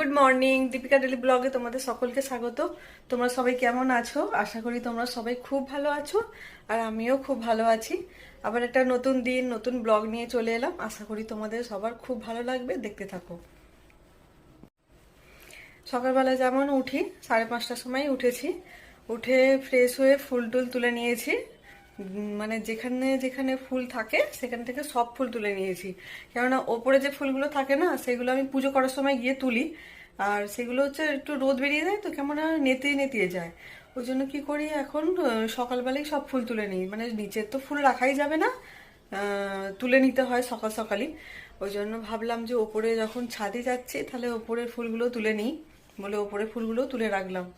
Good morning, Deepika daily ব্লগে তোমাদের সকলকে স্বাগত। তোমরা সবাই কেমন আছো? আশা করি তোমরা সবাই খুব ভালো আছো, আর আমিও খুব ভালো আছি। আবার একটা নতুন দিন, নতুন ব্লগ নিয়ে চলে এলাম। আশা করি তোমাদের সবার খুব ভালো লাগবে, দেখতে থাকো। সকালবেলা যেমন উঠি, 5:30টার সময় উঠেছি। উঠে ফ্রেশ হয়ে ফুল টুল তুলে নিয়েছি। মানে যেখানে যেখানে ফুল থাকে সেখান থেকে সব ফুল তুলে নিয়েছি। কেননা ওপরে যে ফুলগুলো থাকে না, সেগুলো আমি পুজো করার সময় গিয়ে তুলি। আর সেগুলো হচ্ছে একটু রোদ বেরিয়ে যায় তো কেমন নেতিয়ে নেতিয়ে যায়। ওই জন্য কি করি এখন, সকালবেলাই সব ফুল তুলে নিই। মানে নিচের তো ফুল রাখাই যাবে না, তুলে নিতে হয় সকাল সকালই। ওই জন্য ভাবলাম যে ওপরে যখন ছাদে যাচ্ছি তাহলে ওপরের ফুলগুলো তুলে নিই বলে ওপরের ফুলগুলো তুলে রাখলাম।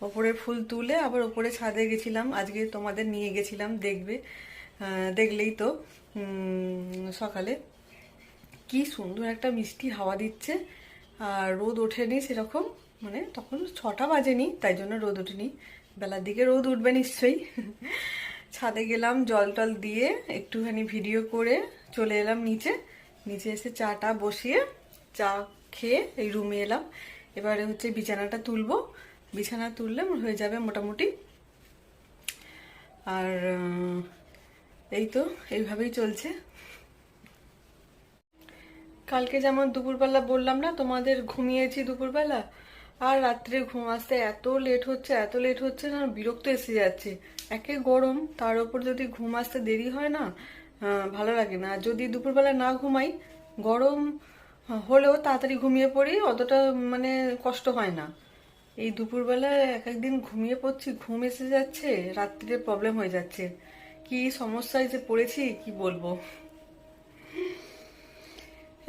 ওপরের ফুল তুলে আবার ওপরে ছাদে গেছিলাম, আজকে তোমাদের নিয়ে গেছিলাম, দেখবে। দেখলেই তো সকালে কি সুন্দর একটা মিষ্টি হাওয়া দিচ্ছে, আর রোদ ওঠেনি সেরকম। মানে তখন 6টা বাজেনি, তাই জন্য রোদ ওঠেনি। বেলার দিকে রোদ উঠবে নিশ্চয়ই। ছাদে গেলাম, জল টল দিয়ে একটুখানি ভিডিও করে চলে এলাম নিচে। নিচে এসে চাটা বসিয়ে চা খেয়ে এই রুমে এলাম। এবারে হচ্ছে বিছানাটা তুলবো। বিছানা তুললে হয়ে যাবে মোটামুটি। আর এই তো এইভাবেই চলছে। কালকে যেমন দুপুরবেলা বললাম না তোমাদের, ঘুমিয়েছি দুপুরবেলা, আর রাত্রে ঘুম আসতে এত লেট হচ্ছে, এত লেট হচ্ছে না, বিরক্ত এসে যাচ্ছে। একে গরম, তার উপর যদি ঘুম আসতে দেরি হয় না, ভালো লাগে না। আর যদি দুপুরবেলা না ঘুমাই, গরম হলেও তাড়াতাড়ি ঘুমিয়ে পড়ি, অতটা মানে কষ্ট হয় না। এই দুপুরবেলায় এক একদিন ঘুমিয়ে পড়ছি, ঘুম এসে যাচ্ছে, রাত্রিরে প্রবলেম হয়ে যাচ্ছে। কি সমস্যায় যে পড়েছি কি বলবো।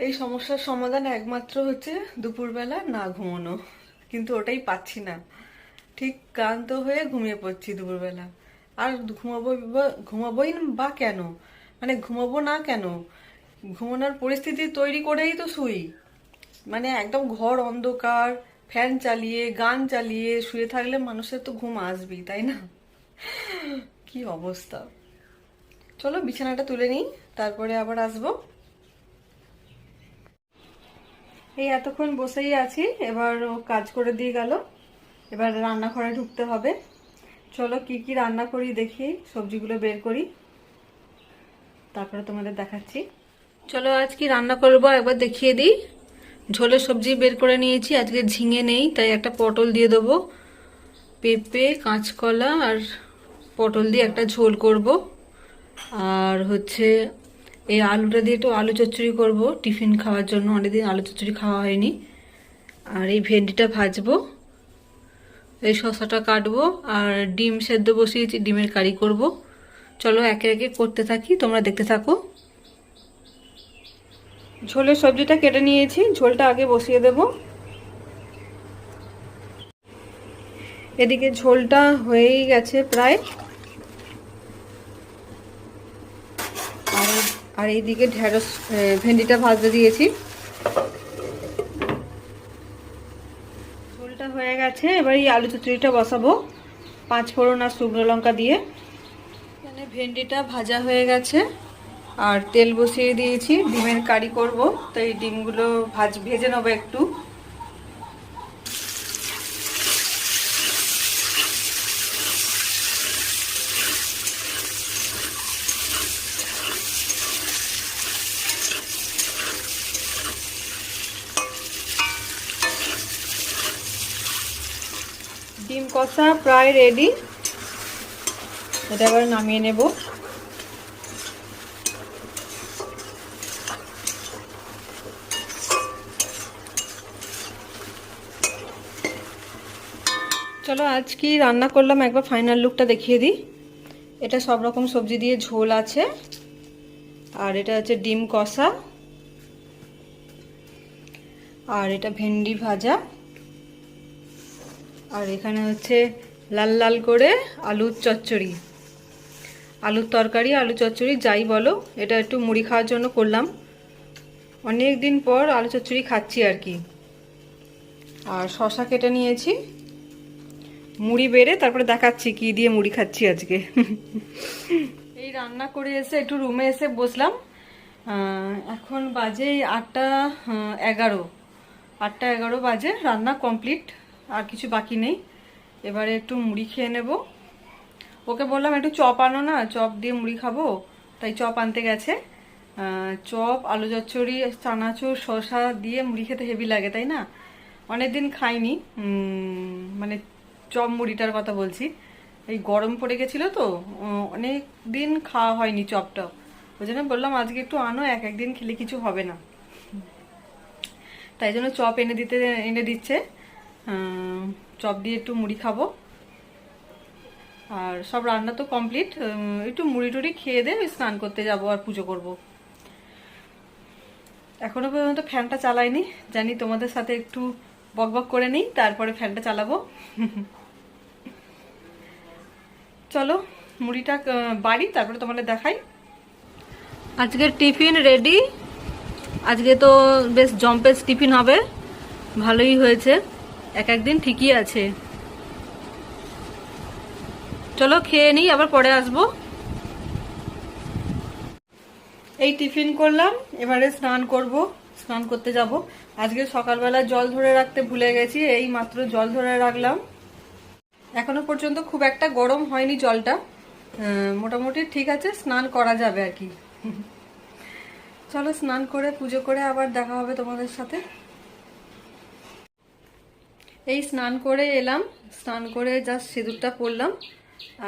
এই সমস্যার সমাধান একমাত্র হচ্ছে দুপুরবেলা না ঘুমানো, কিন্তু ওটাই পাচ্ছি না। ঠিক ক্লান্ত হয়ে ঘুমিয়ে পড়ছি দুপুরবেলা। আর ঘুমাবোই বা কেন, মানে ঘুমাবো না কেন, ঘুমানোর পরিস্থিতি তৈরি করেই তো শুই। মানে একদম ঘর অন্ধকার, ফ্যান চালিয়ে গান চালিয়ে শুয়ে থাকলে মানুষের তো ঘুম আসবেই, তাই না? কি অবস্থা। চলো বিছানাটা তুলে নিই, তারপরে আবার আসবো। এই এতক্ষণ বসেই আছি, এবার ও কাজ করে দিয়ে গেল, এবার রান্নাঘরে ঢুকতে হবে। চলো কি কি রান্না করি দেখি, সবজিগুলো বের করি, তারপরে তোমাদের দেখাচ্ছি। চলো আজ কি রান্না করবো একবার দেখিয়ে দিই। ঝোলের সবজি বের করে নিয়েছি, আজকে ঝিঙে নেই তাই একটা পটল দিয়ে দেবো। পেঁপে, কাঁচকলা আর পটল দিয়ে একটা ঝোল করব। আর হচ্ছে এই আলুটা দিয়ে একটু আলু চচ্চড়ি করব টিফিন খাওয়ার জন্য, অনেকদিন আলু চচ্চড়ি খাওয়া হয়নি। আর এই ভেন্ডিটা ভাজবো, এই শসাটা কাটবো, আর ডিম সেদ্ধ বসিয়েছি, ডিমের কারি করব। চলো একে একে করতে থাকি, তোমরা দেখতে থাকো। ঝোলের সবজিটা কেটে নিয়েছি, ঝোলটা আগে বসিয়ে দেব। এদিকে ঝোলটা হয়েই গেছে প্রায়। আর আর এইদিকে ঢেঁড়স ভেন্ডিটা ভাজতে দিয়েছি। ঝোলটা হয়ে গেছে, এবার এই আলু চচ্চড়িটা বসাবো 5 ফোড়ন আর শুকনো লঙ্কা দিয়ে। এখানে ভেন্ডিটা ভাজা হয়ে গেছে, আর তেল বসিয়ে দিয়েছি, ডিমের কারি করব, তাই ডিমগুলো ভেজে নেবো একটু। ডিম কষা প্রায় রেডি, এটা এবার নামিয়ে নেব। চলো আজ কি রান্না করলাম একবার ফাইনাল লুকটা দেখিয়ে দিই। এটা সব রকম সবজি দিয়ে ঝোল আছে, আর এটা হচ্ছে ডিম কষা, আর এটা ভেন্ডি ভাজা, আর এখানে হচ্ছে লাল লাল করে আলুর চচ্চড়ি, আলুর তরকারি, আলু চচ্চড়ি যাই বলো। এটা একটু মুড়ি খাওয়ার জন্য করলাম, অনেক দিন পর আলু চচ্চড়ি খাচ্ছি আর কি। আর শশা কেটে নিয়েছি, মুড়ি বেড়ে তারপরে দেখাচ্ছি কি দিয়ে মুড়ি খাচ্ছি আজকে। এই রান্না করে এসে একটু রুমে এসে বসলাম। এখন বাজে 8টা 11। 8টা 11 বাজে, রান্না কমপ্লিট, আর কিছু বাকি নেই। এবারে একটু মুড়ি খেয়ে নেব। ওকে বললাম একটু চপ আনো না, চপ দিয়ে মুড়ি খাবো, তাই চপ আনতে গেছে। চপ, আলু চচ্চড়ি, চানাচুর, শসা দিয়ে মুড়ি খেতে হেভি লাগে, তাই না? অনেকদিন খাইনি, মানে চপ মুড়িটার কথা বলছি। এই গরম পড়ে গেছিল তো, অনেক দিন খাওয়া হয়নি চপটা, ওই জন্য বললাম আজকে একটু আনো, একদিন খেলে কিছু হবে না। তাই জন্য চপ এনে দিচ্ছে। চপ দিয়ে একটু মুড়ি খাবো। আর সব রান্না তো কমপ্লিট, একটু মুড়ি টুড়ি খেয়ে দে স্নান করতে যাব আর পুজো করব। এখনো পর্যন্ত ফ্যানটা চালাইনি, জানি তোমাদের সাথে একটু বকবক করে নিই, তারপরে ফ্যানটা চালাবো। চলো মুড়িটা বাড়ি, তারপরে তোমাদের দেখাই। আজকের টিফিন রেডি। আজকে তো বেশ জম্পেস টিফিন হবে, ভালোই হয়েছে, একদিন ঠিকই আছে। চলো খেয়ে নিই, আবার পরে আসবো। এই টিফিন করলাম, এবারে স্নান করব, স্নান করতে যাব। আজকে সকালবেলা জল ধরে রাখতে ভুলে গেছি, এই মাত্র জল ধরে রাখলাম। এখনো পর্যন্ত খুব একটা গরম হয়নি জলটা, মোটামুটি ঠিক আছে, স্নান করা যাবে আর কি। চলো স্নান করে পুজো করে আবার দেখা হবে তোমাদের সাথে। এই স্নান করে এলাম, স্নান করে জাস্ট সিঁদুরটা পরলাম।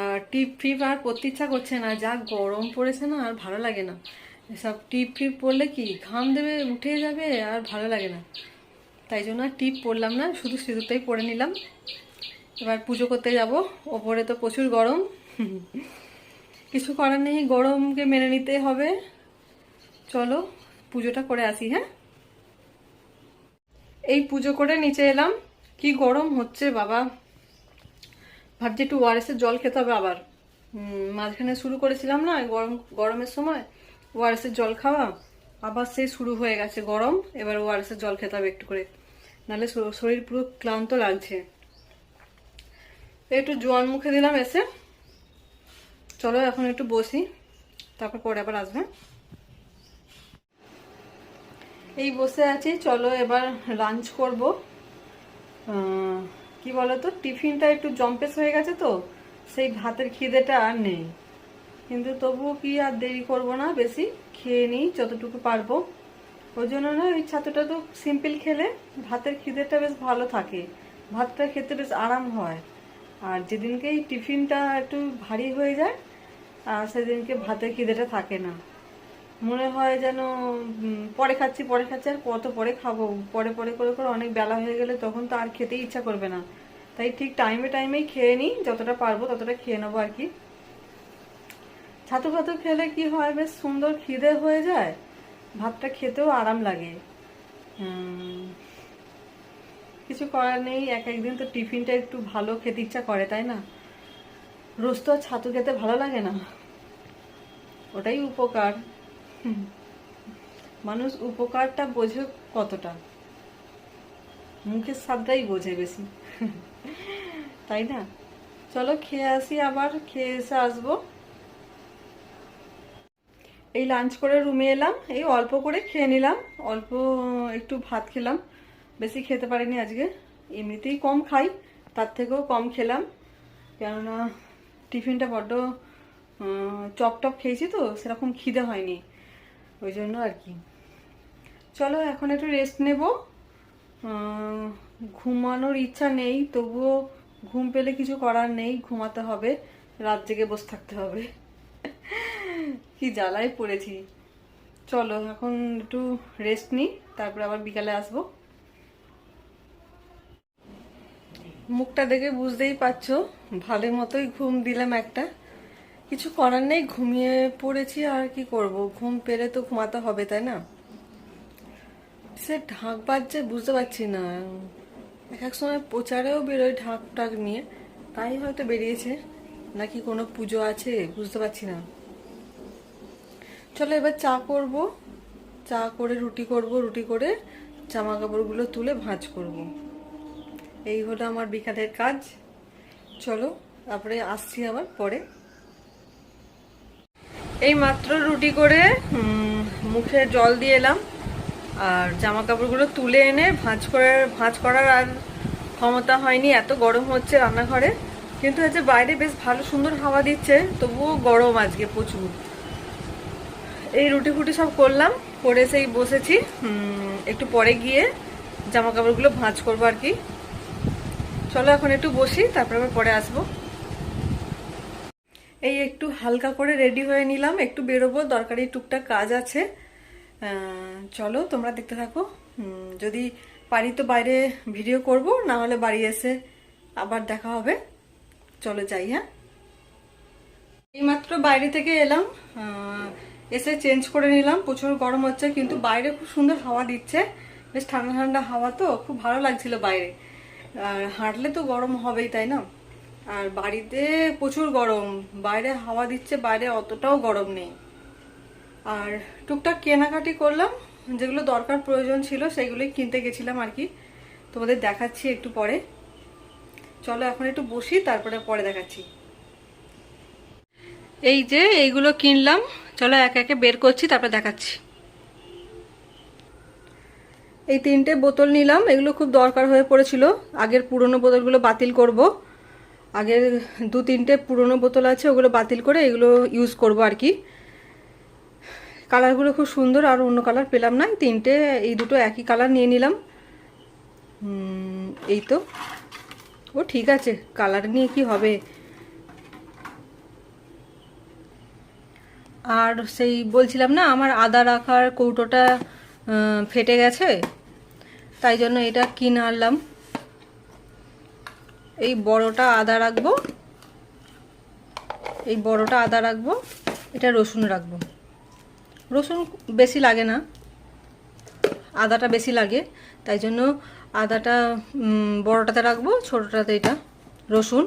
আর টিপ ফিপ আর পরতে ইচ্ছা করছে না, যা গরম পড়েছে না, আর ভালো লাগে না। এসব টিপ ফিপ পরলে কি ঘাম দেবে, উঠে যাবে, আর ভালো লাগে না। তাই জন্য আর টিপ পরলাম না, শুধু সিঁদুরটাই পরে নিলাম। এবার পুজো করতে যাব। ওপরে তো প্রচুর গরম, কিছু করার নেই, গরমকে মেনে নিতে হবে। চলো পুজোটা করে আসি। হ্যাঁ, এই পুজো করে নিচে এলাম, কি গরম হচ্ছে বাবা। ভাবছি একটু ওআরএস এর জল খেতে হবে আবার। মাঝখানে শুরু করেছিলাম না গরমের সময় ওআরএস এর জল খাওয়া, আবার সেই শুরু হয়ে গেছে গরম। এবার ওআরএস এর জল খেতে হবে একটু করে, নাহলে শরীর পুরো ক্লান্ত লাগছে। একটু জোয়ান মুখে দিলাম এসে। চলো এখন একটু বসি, তারপর পরে আবার আসবে। এই বসে আছি, চলো এবার লাঞ্চ করব। কি বলতো, টিফিনটা একটু জম্পেস হয়ে গেছে তো, সেই ভাতের খিদেটা আর নেই, কিন্তু তবুও কি আর দেরি করব না, বেশি খেয়ে নিই যতটুকু পারবো। ওই জন্য না, ওই ছাতুটা তো সিম্পল খেলে ভাতের খিদেটা বেশ ভালো থাকে, ভাতটা খেতে বেশ আরাম হয়। আর যেদিনকে এই টিফিনটা একটু ভারী হয়ে যায়, আর সেদিনকে ভাতের খিদেটা থাকে না, মনে হয় যেন পরে খাচ্ছি আর কত পরে খাবো, পরে পরে করে করে অনেক বেলা হয়ে গেলে তখন তো আর খেতেই ইচ্ছা করবে না। তাই ঠিক টাইমেই খেয়ে নিই, যতটা পারবো ততটা খেয়ে নেবো আর কি। ছাতু ফাতু খেলে কি হয়, বেশ সুন্দর খিদে হয়ে যায়, ভাতটা খেতেও আরাম লাগে। কিছু করার নেই, একদিন তো টিফিনটা একটু ভালো খেতে ইচ্ছা করে, তাই না? রোজ তো আর ছাতু খেতে ভালো লাগে না, ওটাই উপকার। মানুষ উপকারটা বোঝে কতটা, মুখের স্বাদটাই বোঝে বেশি, তাই না? চলো খেয়ে আসি, আবার খেয়ে এসে আসবো। এই লাঞ্চ করে রুমে এলাম, এই অল্প করে খেয়ে নিলাম, অল্প একটু ভাত খেলাম, বেশি খেতে পারিনি আজকে। এমনিতেই কম খাই, তার থেকেও কম খেলাম, কেননা টিফিনটা বড্ড চপ টপ খেয়েছি তো, সেরকম খিদে হয়নি, ওই জন্য আর কি। চলো এখন একটু রেস্ট নেব। ঘুমানোর ইচ্ছা নেই, তবুও ঘুম পেলে কিছু করার নেই, ঘুমাতে হবে, রাত জেগে বসে থাকতে হবে। কি জ্বালায় পড়েছি। চলো এখন একটু রেস্ট নিই, তারপর আবার বিকালে আসবো। মুখটা দেখে বুঝতেই পারছো, ভালো মতোই ঘুম দিলাম একটা, কিছু করার নেই, ঘুমিয়ে পড়েছি, আর কি করব, ঘুম পেলে তো ঘুমাতে হবে, তাই না? সে ঢাক বাজছে বুঝতে পারছি না, এক সময় প্রচারেও বেরোয় ঢাক টাক নিয়ে, তাই হয়তো বেরিয়েছে, নাকি কোনো পুজো আছে বুঝতে পারছি না। চলো এবার চা করব, চা করে রুটি করব, রুটি করে জামা কাপড়গুলো তুলে ভাঁজ করব। এই হলো আমার বিকালের কাজ। চলো তারপরে আসছি আবার পরে। এই মাত্র রুটি করে মুখে জল দিয়ে এলাম, আর জামা কাপড়গুলো তুলে এনে ভাঁজ করার আর ক্ষমতা হয়নি, এত গরম হচ্ছে রান্নাঘরে। কিন্তু হচ্ছে বাইরে বেশ ভালো সুন্দর হাওয়া দিচ্ছে, তবুও গরম আজকে প্রচুর। এই রুটি ফুটি সব করলাম, করে সেই বসেছি। একটু পরে গিয়ে জামা কাপড়গুলো ভাঁজ করবো আর কি। চলো এখন একটু বসি, তারপরে আবার পরে আসবো। এই একটু হালকা করে রেডি হয়ে নিলাম, একটু বেরোবো, দরকারি টুকটাক কাজ আছে। চলো তোমরা দেখতে থাকো। যদি পারি তো বাইরে ভিডিও করব, না হলে বাড়ি এসে আবার দেখা হবে। চলো যাই। হ্যাঁ, এইমাত্র বাইরে থেকে এলাম, এসে চেঞ্জ করে নিলাম। প্রচুর গরম হচ্ছে, কিন্তু বাইরে খুব সুন্দর হাওয়া দিচ্ছে, বেশ ঠান্ডা ঠান্ডা হাওয়া, তো খুব ভালো লাগছিল বাইরে। আর হাঁটলে তো গরম হবেই, তাই না? আর বাড়িতে প্রচুর গরম, বাইরে হাওয়া দিচ্ছে, বাইরে অতটাও গরম নেই। আর টুকটাক কেনাকাটি করলাম, যেগুলো দরকার প্রয়োজন ছিল সেগুলোই কিনতে গেছিলাম আর কি। তোমাদের দেখাচ্ছি একটু পরে। চলো এখন একটু বসি, তারপরে পরে দেখাচ্ছি। এই যে এইগুলো কিনলাম, চলো একে একে বের করছি, তারপরে দেখাচ্ছি। এই 3টে বোতল নিলাম, এগুলো খুব দরকার হয়ে পড়েছিল। আগের পুরনো বোতলগুলো বাতিল করব। আগের 2-3টে পুরনো বোতল আছে, ওগুলো বাতিল করে এগুলো ইউজ করব আর কি। কালারগুলো খুব সুন্দর, আর অন্য কালার পেলাম না। 3টে, এই দুটো একই কালার নিয়ে নিলাম। এই তো, ও ঠিক আছে, কালার নিয়ে কি হবে। আর সেই বলছিলাম না, আমার আদা রাখার কৌটোটা ফেটে গেছে, তাই জন্য এটা কিনে আনলাম। এই বড়টা আদা রাখবো, এই বড়টা আদা রাখবো, এটা রসুন রাখবো। রসুন বেশি লাগে না, আদাটা বেশি লাগে, তাই জন্য আদাটা বড়টাতে রাখবো, ছোটটাতে এটা রসুন।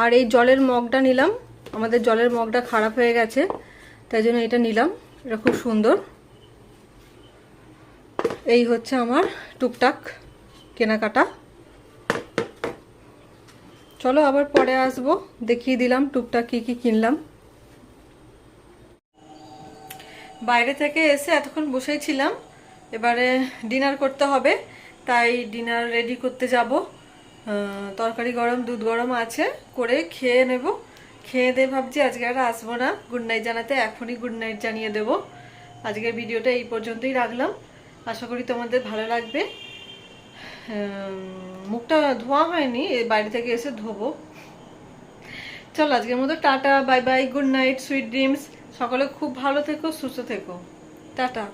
আর এই জলের মগটা নিলাম, আমাদের জলের মগটা খারাপ হয়ে গেছে, তাই জন্য এটা নিলাম। এটা খুব সুন্দর। এই হচ্ছে আমার টুকটাক কেনাকাটা। চলো আবার পরে আসবো, দেখিয়ে দিলাম টুকটাক কি কি কিনলাম। বাইরে থেকে এসে এতক্ষণ বসেই ছিলাম, এবারে ডিনার করতে হবে, তাই ডিনার রেডি করতে যাব। তরকারি গরম, দুধ গরম আছে, করে খেয়ে নেব। খেয়ে দিয়ে ভাবছি আজকে আর আসবো না গুড নাইট জানাতে, এখনই গুড নাইট জানিয়ে দেব। আজকের ভিডিওটা এই পর্যন্তই রাখলাম, আশা করি তোমাদের ভালো লাগবে। মুখটা ধোয়া হয়নি, বাইরে থেকে এসে ধোবো। চলো আজকের মতো tata, bye bye, good night, sweet dreams. সকলে খুব ভালো থেকো, সুস্থ থেকো, টাটা।